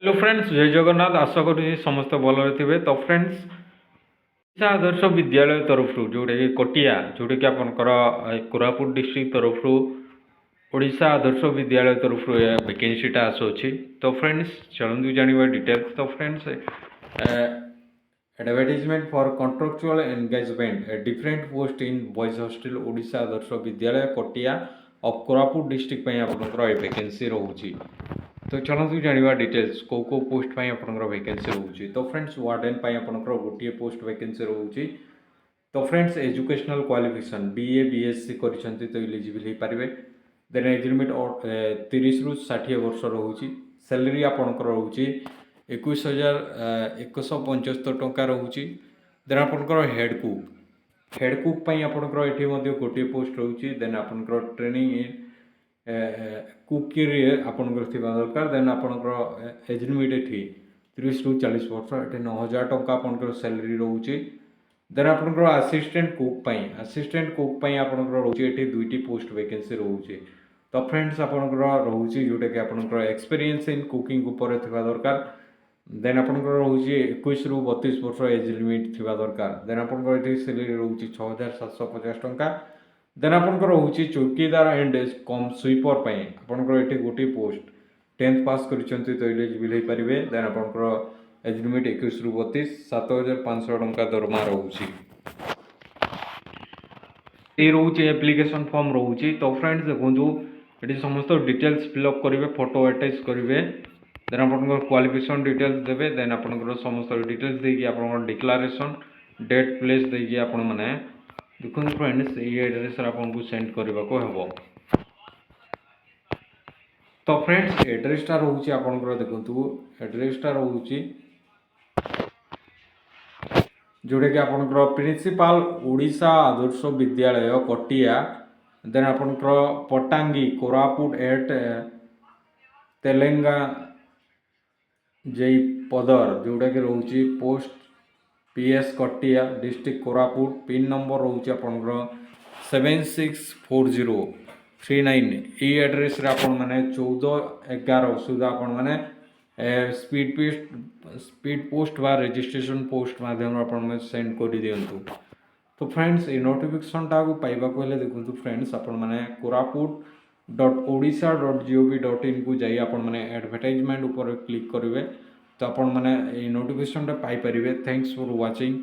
Hello friends, जय जगन्नाथ। आशा करुँच समस्त भल थे। तो फ्रेंड्स, ओडिशा आदर्श विद्यालय तरफ जोटा कि कटिया, जोटा कि आपंकर कोरापुट डिस्ट्रिक्ट तरफ ओडिशा आदर्श विद्यालय तरफ वैकेंसीटा आसूँ। तो फ्रेंड्स, चलते जाना डिटेल्स। तो friends, advertisement for contractual engagement different post in boys hostel Odisha Adarsha Vidyalaya Katia of Koraput district आपंकर वैकेंसी रोचे। तो चलते जाना डिटेल्स कौ पोस्ट पर वैकेंसी रोचे। तो फ्रेंड्स, वार्डेन आपंकर गोटे पोस्ट वैकेंसी रोचे। तो friends, educational qualification BA BSc कर तो इलिजिबल हो पारे। देन एज लिमिट 30 ରୁ 60 वर्ष रोचे। सैलरी आपंकर रोचे 21,175 टंका रोचे। देन आपंकर हेड कुक आपंकर ये गोटे पोस्ट रोचे। देन आपंकर ट्रेनिंग कुकी आपंकर दरकार। देन आपंकर एज लिमिट ये 30 ରୁ 40 वर्ष ये 9,000 टंका आपंकर सैलरी रोचे। देन आपंकर असिस्टेंट कुक आपंकर रोचे ये 2टी पोस्ट वैकेंसी रोचे। तो फ्रेंड्स, आपंकर रोचे जोटा कि आपंकर एक्सपीरियंस इन कुकिंग उपर थिबा दरकार। देन आपंकर रोचे 21 ରୁ 32 वर्ष एज लिमिट थिबा दरकार। देन आपंकर ये सैलरी रोचे 6,750 टंका। देन आपंकर रोचे चौकीदार एंड कम स्वीपर आपंकर ये गोटे पोस्ट 10th पास करिसेंती तो एलिजिबल हो पारे। देन आपंकर एज लिमिट 21 ରୁ 32 7,500 टंका दरमा रोचे। ये रोचे एप्लिकेशन फॉर्म रोचे। तो फ्रेंड्स, देखो ये समस्त डिटेल्स फिलअप करेंगे, फोटो अटैच करेंगे। देन आप क्वालिफिकेशन डिटेल्स देवे। देन आप समस्त डिटेल्स देकी आप डिक्लारेशन डेट प्लेस देकी आप देखो फ्रेंड्स, ये एड्रेस आपको सेंड करने को हम। तो फ्रेंड्स, एड्रेसटा रोचे आपंकर देखो एड्रेसटा रोचे जोटा कि आपंकर प्रिंसिपाल ओडिशा आदर्श विद्यालय कटिया। देन आपंकर पटांगी कोरापुट एट तेलंगाना जय पदर जोटा कि रोचे पोस्ट PS कटिया डिस्ट्रिक्ट कोरापुट। पिन नंबर रोचे आपंकर 764039। ये एड्रेस आपण मैंने 14/11 सुधा आपण मैंने स्पीड पोस्ट बा रजिस्ट्रेशन पोस्ट माध्यम आप सेंड कर दिंतु। तो फ्रेंड्स, ये नोटिफिकेशनटा को पाइबा हेल्ले देखो फ्रेंड्स, आपण मैंने korapuट.odisha.gov.in को जाई आपण मैंने एडवर्टाइजमेंट ऊपर क्लिक करेंगे। तो आपण मैंने ये नोटिफिकेशनटा पाई पारे। Thanks for watching.